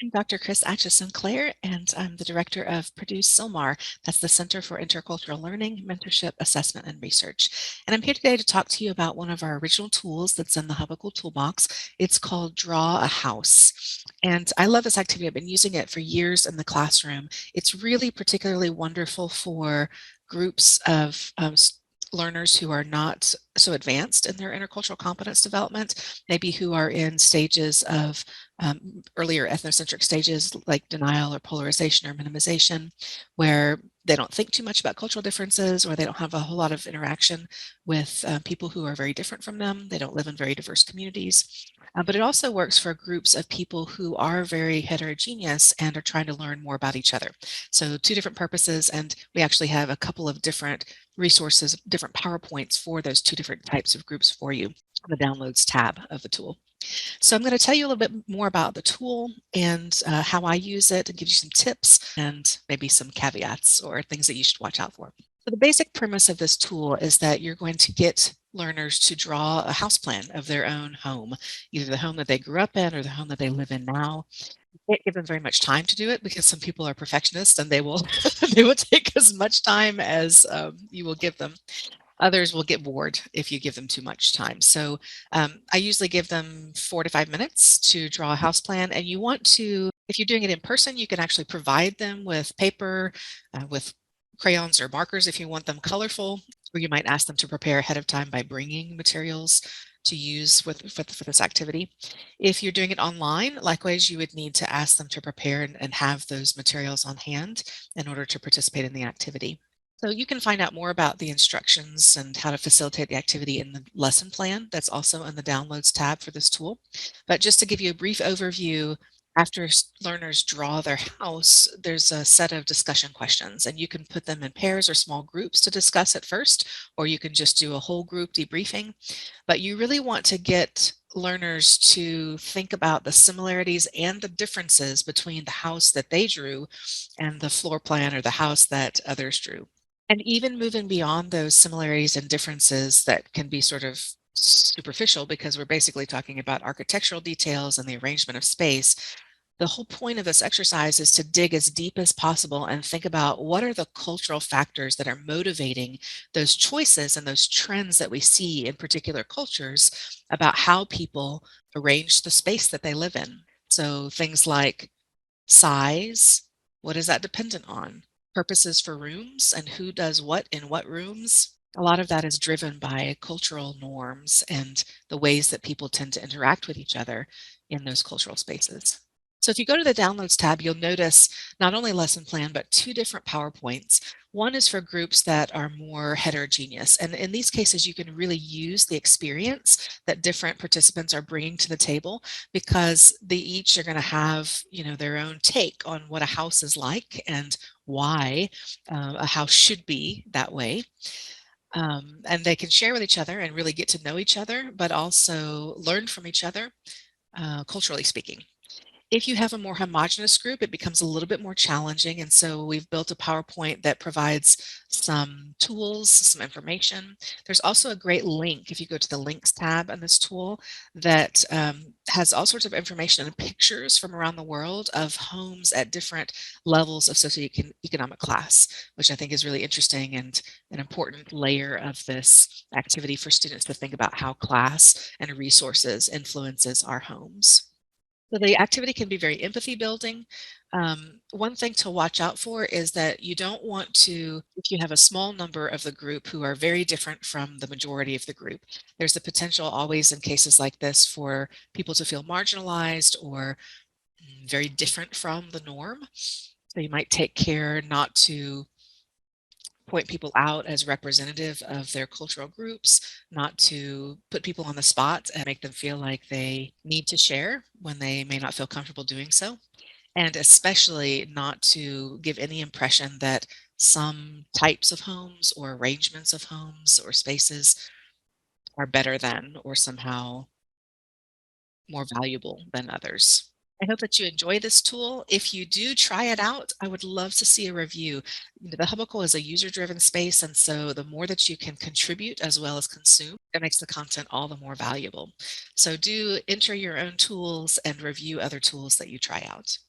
I'm Dr. Chris Atchison Clare, and I'm the director of Purdue SILMAR. That's the Center for Intercultural Learning, Mentorship, Assessment, and Research. And I'm here today to talk to you about one of our original tools that's in the Hubble Toolbox. It's called Draw a House. And I love this activity. I've been using it for years in the classroom. It's really particularly wonderful for groups of learners who are not so advanced in their intercultural competence development, maybe who are in stages of earlier ethnocentric stages like denial or polarization or minimization, where they don't think too much about cultural differences, or they don't have a whole lot of interaction with people who are very different from them. They don't live in very diverse communities. But it also works for groups of people who are very heterogeneous and are trying to learn more about each other. So two different purposes, and we actually have a couple of different resources, different PowerPoints for those two different types of groups for you on the Downloads tab of the tool. So I'm going to tell you a little bit more about the tool and how I use it, and give you some tips and maybe some caveats or things that you should watch out for. So the basic premise of this tool is that you're going to get learners to draw a house plan of their own home, either the home that they grew up in or the home that they live in now. You can't give them very much time to do it because some people are perfectionists and they will they will take as much time as you will give them. Others will get bored if you give them too much time. So I usually give them 4 to 5 minutes to draw a house plan. And you want to, if you're doing it in person, you can actually provide them with paper, with crayons or markers if you want them colorful, or you might ask them to prepare ahead of time by bringing materials to use for this activity. If you're doing it online, likewise, you would need to ask them to prepare and have those materials on hand in order to participate in the activity. So you can find out more about the instructions and how to facilitate the activity in the lesson plan. That's also in the Downloads tab for this tool. But just to give you a brief overview, after learners draw their house, there's a set of discussion questions, and you can put them in pairs or small groups to discuss at first, or you can just do a whole group debriefing. But you really want to get learners to think about the similarities and the differences between the house that they drew and the floor plan or the house that others drew. And even moving beyond those similarities and differences that can be sort of superficial, because we're basically talking about architectural details and the arrangement of space. The whole point of this exercise is to dig as deep as possible and think about what are the cultural factors that are motivating those choices and those trends that we see in particular cultures about how people arrange the space that they live in. So things like size, what is that dependent on? Purposes for rooms and who does what in what rooms. A lot of that is driven by cultural norms and the ways that people tend to interact with each other in those cultural spaces. So if you go to the Downloads tab, you'll notice not only lesson plan, but two different PowerPoints. One is for groups that are more heterogeneous. And in these cases, you can really use the experience that different participants are bringing to the table, because they each are going to have, their own take on what a house is like and why a house should be that way. And they can share with each other and really get to know each other, but also learn from each other, culturally speaking. If you have a more homogeneous group, it becomes a little bit more challenging. And so we've built a PowerPoint that provides some tools, some information. There's also a great link, if you go to the links tab on this tool, that has all sorts of information and pictures from around the world of homes at different levels of socioeconomic class, which I think is really interesting and an important layer of this activity for students to think about how class and resources influences our homes. So the activity can be very empathy building. One thing to watch out for is that you don't want to, if you have a small number of the group who are very different from the majority of the group, there's the potential always in cases like this for people to feel marginalized or very different from the norm. So you might take care not to point people out as representative of their cultural groups, not to put people on the spot and make them feel like they need to share when they may not feel comfortable doing so. And especially not to give any impression that some types of homes or arrangements of homes or spaces are better than or somehow more valuable than others. I hope that you enjoy this tool. If you do try it out, I would love to see a review. The Hubble is a user-driven space, and so the more that you can contribute as well as consume, it makes the content all the more valuable. So do enter your own tools and review other tools that you try out.